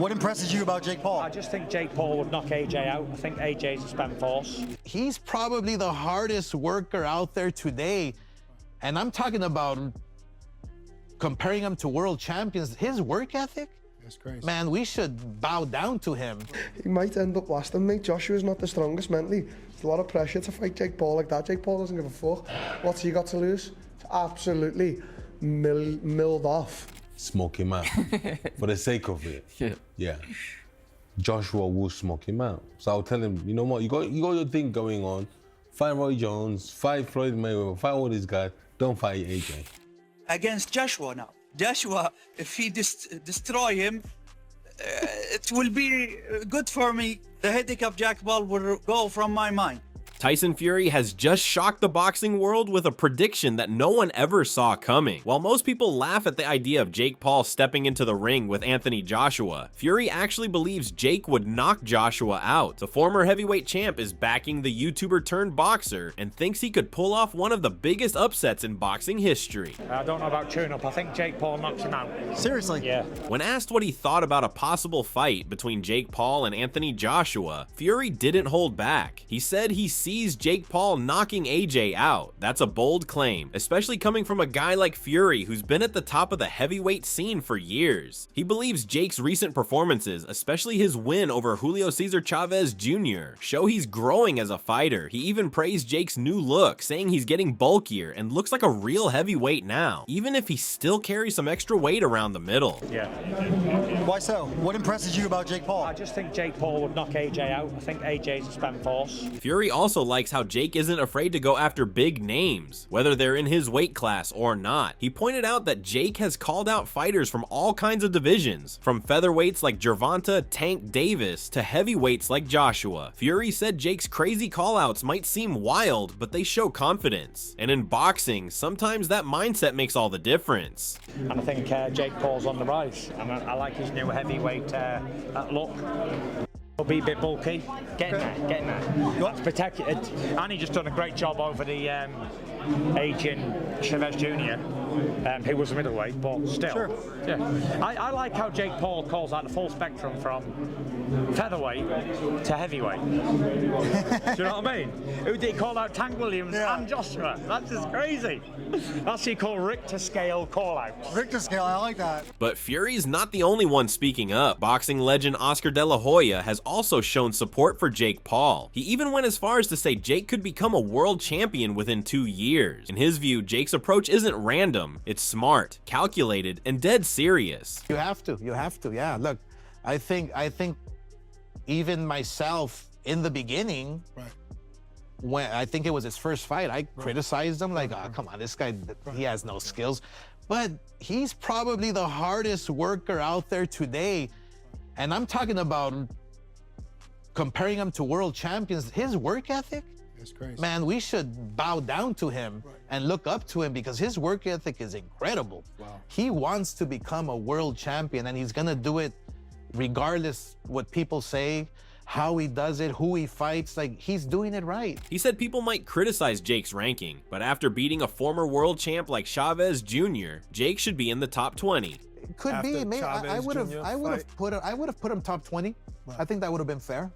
what impresses you about Jake Paul? I just think Jake Paul would knock AJ out. I think AJ's a spent force. He's probably the hardest worker out there today. And I'm talking about comparing him to world champions. His work ethic, that's crazy. Man, we should bow down to him. He might end up lasting, mate. Joshua's not the strongest mentally. There's a lot of pressure to fight Jake Paul like that. Jake Paul doesn't give a fuck. What's he got to lose? It's absolutely milled off. Smoke him out for the sake of it. Yeah. Joshua will smoke him out. So I'll tell him, you know what, you got your thing going on. Fight Roy Jones, fight Floyd Mayweather, fight all these guys. Don't fight AJ. Against Joshua now. Joshua, if he destroy him, it will be good for me. The headache of Jake Paul will go from my mind. Tyson Fury has just shocked the boxing world with a prediction that no one ever saw coming. While most people laugh at the idea of Jake Paul stepping into the ring with Anthony Joshua, Fury actually believes Jake would knock Joshua out. The former heavyweight champ is backing the YouTuber turned boxer and thinks he could pull off one of the biggest upsets in boxing history. I don't know about tune-up. I think Jake Paul knocks him out. Seriously? Yeah. When asked what he thought about a possible fight between Jake Paul and Anthony Joshua, Fury didn't hold back. He said he sees Jake Paul knocking AJ out. That's a bold claim, especially coming from a guy like Fury who's been at the top of the heavyweight scene for years. He believes Jake's recent performances, especially his win over Julio Cesar Chavez Jr., show he's growing as a fighter. He even praised Jake's new look, saying he's getting bulkier and looks like a real heavyweight now, even if he still carries some extra weight around the middle. Yeah. Why so? What impresses you about Jake Paul? I just think Jake Paul would knock AJ out. I think AJ's a spent force. Fury also likes how Jake isn't afraid to go after big names, whether they're in his weight class or not. He pointed out that Jake has called out fighters from all kinds of divisions, from featherweights like Gervonta Tank Davis to heavyweights like Joshua. Fury said Jake's crazy callouts might seem wild, but they show confidence. And in boxing, sometimes that mindset makes all the difference. And I think Jake Paul's on the rise. And I like his new heavyweight look. He'll be a bit bulky. Getting there. That's protected. And he just done a great job over the aging Chavez Jr., who was a middleweight, but still. Sure. Yeah. I like how Jake Paul calls out the full spectrum from featherweight to heavyweight. Do you know what I mean? Who did he call out? Tank Williams and Joshua. That's just crazy. That's what you call Richter scale call-outs. Richter scale, I like that. But Fury's not the only one speaking up. Boxing legend Oscar De La Hoya has also shown support for Jake Paul. He even went as far as to say Jake could become a world champion within 2 years. In his view, Jake's approach isn't random. It's smart, calculated, and dead serious. You have to, yeah. Look, I think even myself in the beginning, when I think it was his first fight, I criticized him like, oh, come on, this guy, he has no skills. But he's probably the hardest worker out there today. And I'm talking about comparing him to world champions. His work ethic, that's crazy. Man, we should bow down to him and look up to him because his work ethic is incredible. Wow. He wants to become a world champion and he's gonna do it regardless what people say, how he does it, who he fights, like he's doing it right. He said people might criticize Jake's ranking, but after beating a former world champ like Chavez Jr., Jake should be in the top 20. It could be, maybe I would have put him top 20. Right. I think that would have been fair.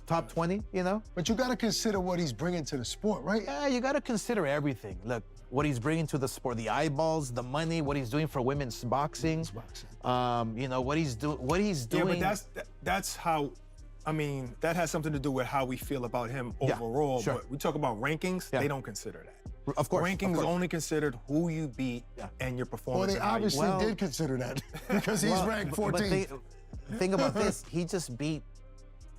Top 20, you know? But you got to consider what he's bringing to the sport, right? Yeah, you got to consider everything. Look, what he's bringing to the sport, the eyeballs, the money, what he's doing for women's boxing. You know, what he's doing. Yeah, but that's how, I mean, that has something to do with how we feel about him overall. Sure. But we talk about rankings, they don't consider that. Of course. Rankings only considered who you beat and your performance. Well, they obviously did consider that because he's ranked 14th. Think about this, he just beat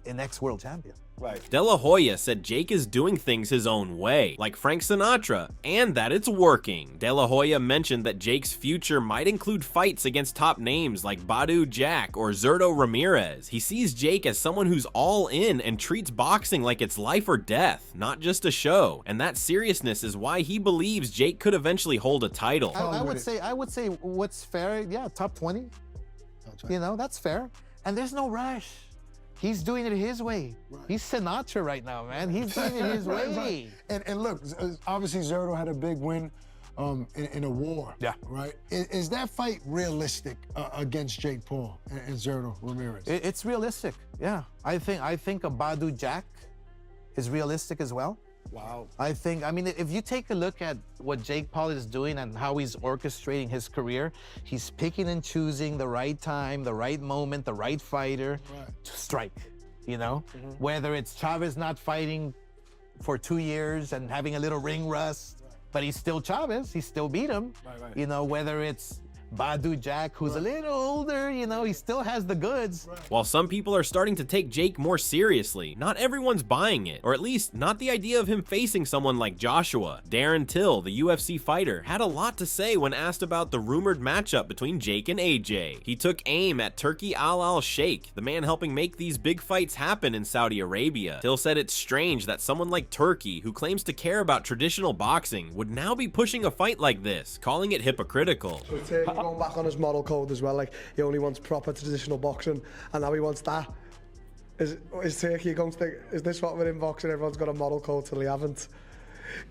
an ex-world champion. Right. De La Hoya said Jake is doing things his own way, like Frank Sinatra, and that it's working. De La Hoya mentioned that Jake's future might include fights against top names like Badu Jack or Zurdo Ramirez. He sees Jake as someone who's all in and treats boxing like it's life or death, not just a show. And that seriousness is why he believes Jake could eventually hold a title. I would say what's fair, top 20. You know, that's fair. And there's no rush. He's doing it his way. Right. He's Sinatra right now, man. He's doing it his way. And look, obviously Zurdo had a big win in a war. Yeah. Right? Is that fight realistic against Jake Paul and Zerto Ramirez? It's realistic. Yeah. I think a Badu Jack is realistic as well. Wow. I mean, if you take a look at what Jake Paul is doing and how he's orchestrating his career, he's picking and choosing the right time, the right moment, the right fighter to strike, you know? Whether it's Chavez not fighting for 2 years and having a little ring rust, but he's still Chavez, he still beat him. You know, whether it's Badu Jack, who's a little older, you know, he still has the goods. While some people are starting to take Jake more seriously, not everyone's buying it, or at least not the idea of him facing someone like Joshua. Darren Till, the UFC fighter, had a lot to say when asked about the rumored matchup between Jake and AJ. He took aim at Turki Al-Sheikh, the man helping make these big fights happen in Saudi Arabia. Till said it's strange that someone like Turki, who claims to care about traditional boxing, would now be pushing a fight like this, calling it hypocritical. Going back on his model code as well, like he only wants proper traditional boxing, and now he wants that. Is Turkey going to think, is this what we're in boxing? Everyone's got a model code till they haven't.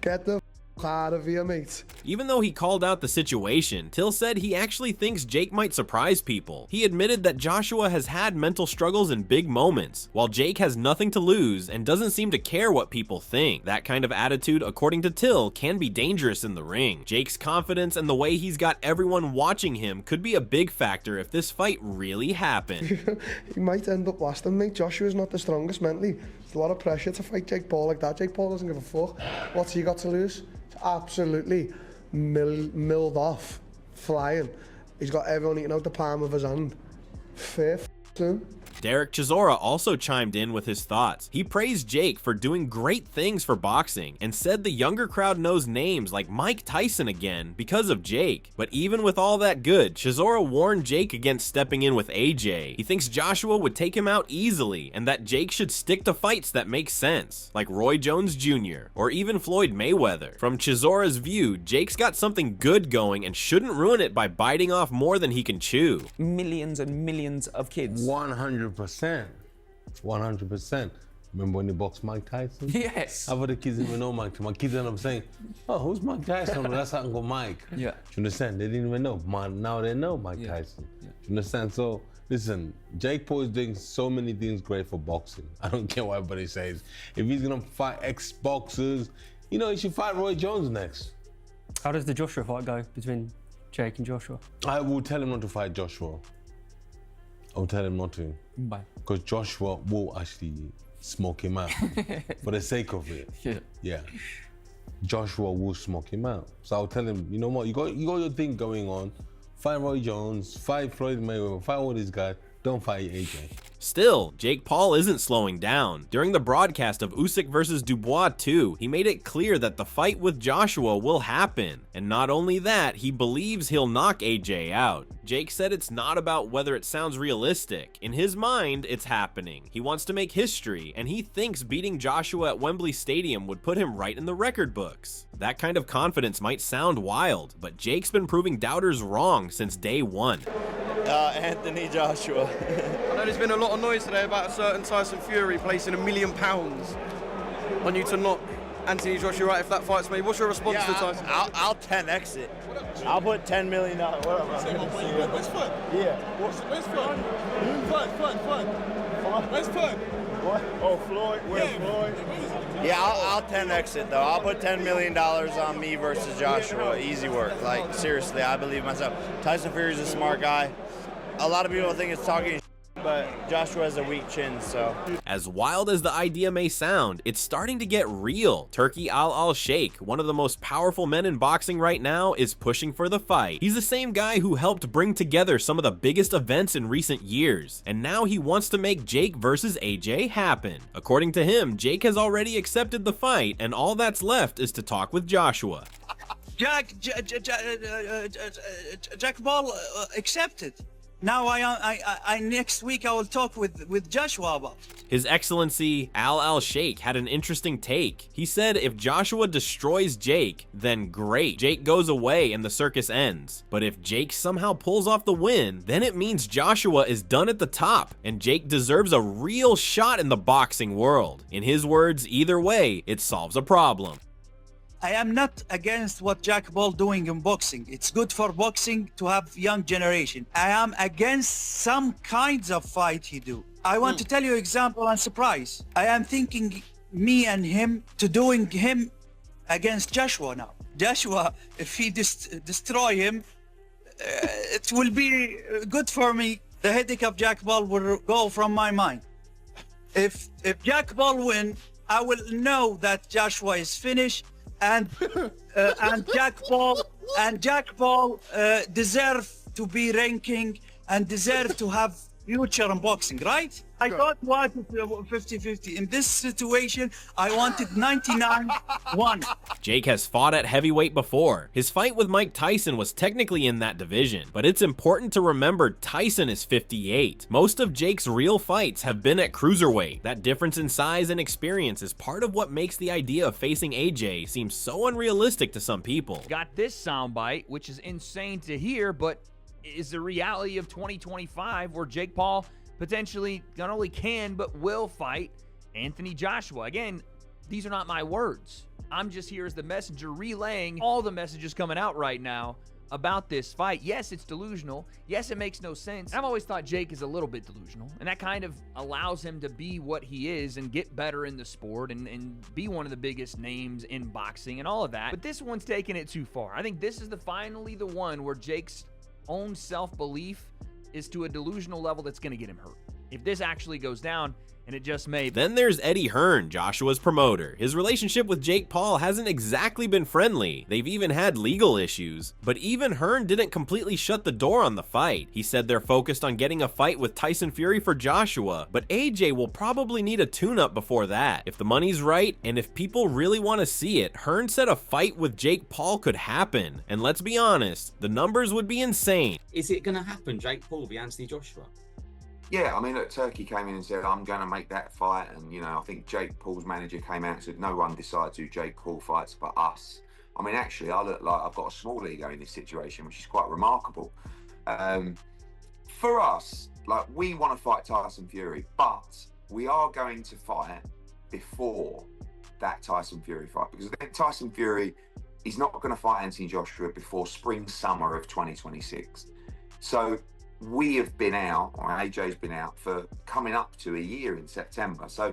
Get the out of here, mate. Even though he called out the situation, Till said he actually thinks Jake might surprise people. He admitted that Joshua has had mental struggles in big moments, while Jake has nothing to lose and doesn't seem to care what people think. That kind of attitude, according to Till, can be dangerous in the ring. Jake's confidence and the way he's got everyone watching him could be a big factor if this fight really happened. He might end up last, mate. Joshua's not the strongest mentally. There's a lot of pressure to fight Jake Paul like that. Jake Paul doesn't give a fuck. What's he got to lose? Absolutely milled off, flying. He's got everyone eating out the palm of his hand. Fair to him. Derek Chisora also chimed in with his thoughts. He praised Jake for doing great things for boxing and said the younger crowd knows names like Mike Tyson again because of Jake. But even with all that good, Chisora warned Jake against stepping in with AJ. He thinks Joshua would take him out easily and that Jake should stick to fights that make sense, like Roy Jones Jr. or even Floyd Mayweather. From Chisora's view, Jake's got something good going and shouldn't ruin it by biting off more than he can chew. Millions and millions of kids. 100%. 100%. Remember when he boxed Mike Tyson? Yes. How about the kids didn't even know Mike? My kids end up saying, oh, who's Mike Tyson? Well, that's Uncle Mike. Yeah. Do you understand? They didn't even know. Now they know Mike Tyson. Yeah. Do you understand? So, listen, Jake Paul is doing so many things great for boxing. I don't care what everybody says. If he's going to fight ex-boxers, you know, he should fight Roy Jones next. How does the Joshua fight go between Jake and Joshua? I will tell him not to fight Joshua. I'll tell him not to. Why? Because Joshua will actually smoke him out for the sake of it. Yeah. Joshua will smoke him out. So I'll tell him, you know what, you got your thing going on. Fight Roy Jones, fight Floyd Mayweather, fight all these guys. Don't fight AJ. Still, Jake Paul isn't slowing down. During the broadcast of Usyk vs. Dubois 2, he made it clear that the fight with Joshua will happen. And not only that, he believes he'll knock AJ out. Jake said it's not about whether it sounds realistic. In his mind, it's happening. He wants to make history, and he thinks beating Joshua at Wembley Stadium would put him right in the record books. That kind of confidence might sound wild, but Jake's been proving doubters wrong since day one. Anthony Joshua. I know there's been a lot of noise today about a certain Tyson Fury placing £1 million on you to knock Anthony Joshua out if that fight's made. What's your response to Tyson? I'll 10x it. I'll put $10 million. Where's fun? Yeah. Where's fun? Where's fun? What? Oh, Floyd. Where's Floyd? Yeah, I'll 10x it though. I'll put $10 million on me versus Joshua. Easy work. Like seriously, I believe myself. Tyson Fury's a smart guy. A lot of people think it's talking, but Joshua has a weak chin, so. As wild as the idea may sound, it's starting to get real. Turki Al-Sheikh, one of the most powerful men in boxing right now, is pushing for the fight. He's the same guy who helped bring together some of the biggest events in recent years, and now he wants to make Jake versus AJ happen. According to him, Jake has already accepted the fight, and all that's left is to talk with Joshua. Jack Paul accepted. Now I next week I will talk with Joshua about it. His Excellency Al-Sheikh had an interesting take. He said if Joshua destroys Jake, then great. Jake goes away and the circus ends. But if Jake somehow pulls off the win, then it means Joshua is done at the top and Jake deserves a real shot in the boxing world. In his words, either way, it solves a problem. I am not against what Jack Paul doing in boxing. It's good for boxing to have young generation. I am against some kinds of fight he do. I want to tell you example and surprise. I am thinking me and him to doing him against Joshua now. Joshua, if he destroy him, it will be good for me. The headache of Jack Paul will go from my mind. If Jack Paul win, I will know that Joshua is finished, and Jack Paul deserve to be ranking and deserve to have future in boxing, right? I don't want it 50-50. In this situation, I wanted 99-1. Jake has fought at heavyweight before. His fight with Mike Tyson was technically in that division, but it's important to remember Tyson is 58. Most of Jake's real fights have been at cruiserweight. That difference in size and experience is part of what makes the idea of facing AJ seem so unrealistic to some people. Got this soundbite, which is insane to hear, but is the reality of 2025 where Jake Paul potentially not only can but will fight Anthony Joshua. Again, these are not my words. I'm just here as the messenger relaying all the messages coming out right now about this fight. Yes, it's delusional. Yes, it makes no sense. I've always thought Jake is a little bit delusional, and that kind of allows him to be what he is and get better in the sport and be one of the biggest names in boxing and all of that. But this one's taking it too far. I think this is finally the one where Jake's own self-belief is to a delusional level that's going to get him hurt. If this actually goes down, and it just may. Then there's Eddie Hearn, Joshua's promoter. His relationship with Jake Paul hasn't exactly been friendly. They've even had legal issues. But even Hearn didn't completely shut the door on the fight. He said they're focused on getting a fight with Tyson Fury for Joshua, but AJ will probably need a tune-up before that. If the money's right, and if people really want to see it, Hearn said a fight with Jake Paul could happen. And let's be honest, the numbers would be insane. Is it going to happen, Jake Paul v Anthony Joshua? Yeah, I mean, look, Turkey came in and said, I'm going to make that fight. And, you know, I think Jake Paul's manager came out and said, no one decides who Jake Paul fights but us. I mean, actually, I look like I've got a small ego in this situation, which is quite remarkable. For us, like, we want to fight Tyson Fury, but we are going to fight before that Tyson Fury fight, because I think Tyson Fury is not going to fight Anthony Joshua before spring, summer of 2026. So we have been out, or AJ's been out, for coming up to a year in September. So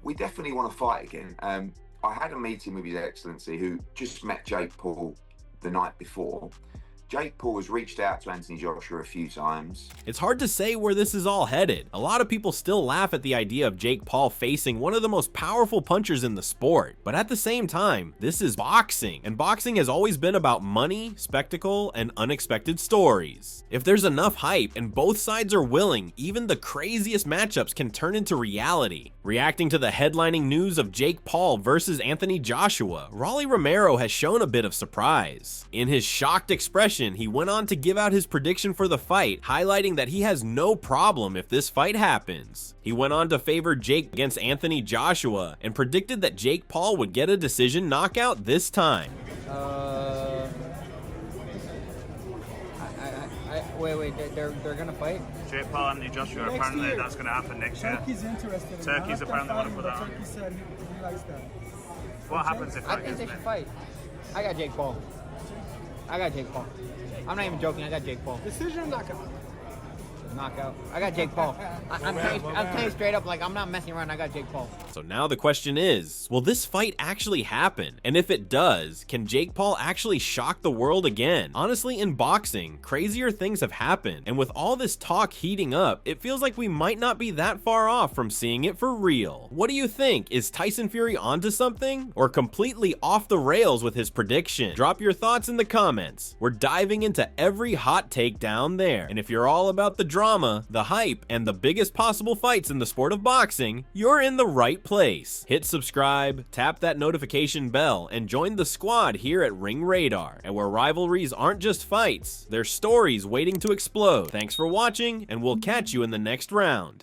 we definitely want to fight again. I had a meeting with His Excellency, who just met Jake Paul the night before. Jake Paul has reached out to Anthony Joshua a few times. It's hard to say where this is all headed. A lot of people still laugh at the idea of Jake Paul facing one of the most powerful punchers in the sport. But at the same time, this is boxing, and boxing has always been about money, spectacle, and unexpected stories. If there's enough hype and both sides are willing, even the craziest matchups can turn into reality. Reacting to the headlining news of Jake Paul versus Anthony Joshua, Rolly Romero has shown a bit of surprise. In his shocked expression, he went on to give out his prediction for the fight, highlighting that he has no problem if this fight happens. He went on to favor Jake against Anthony Joshua and predicted that Jake Paul would get a decision knockout this time. Wait, they're gonna fight? Jake Paul and Anthony Joshua, apparently that's gonna happen next year. Turkey's interested. Turkey's apparently want to put that on. Turkey said he likes that. What happens if I think they should fight. I got Jake Paul. I'm not even joking. I got Jake Paul. Decision or knockout? Knockout. I got Jake Paul. I'm telling you straight up, like, I'm not messing around. I got Jake Paul. So now the question is, will this fight actually happen? And if it does, can Jake Paul actually shock the world again? Honestly, in boxing, crazier things have happened. And with all this talk heating up, it feels like we might not be that far off from seeing it for real. What do you think? Is Tyson Fury onto something? Or completely off the rails with his prediction? Drop your thoughts in the comments. We're diving into every hot take down there. And if you're all about the drama, the hype, and the biggest possible fights in the sport of boxing, you're in the right place. Hit subscribe, tap that notification bell, and join the squad here at Ring Radar, and where rivalries aren't just fights, they're stories waiting to explode. Thanks for watching, and we'll catch you in the next round.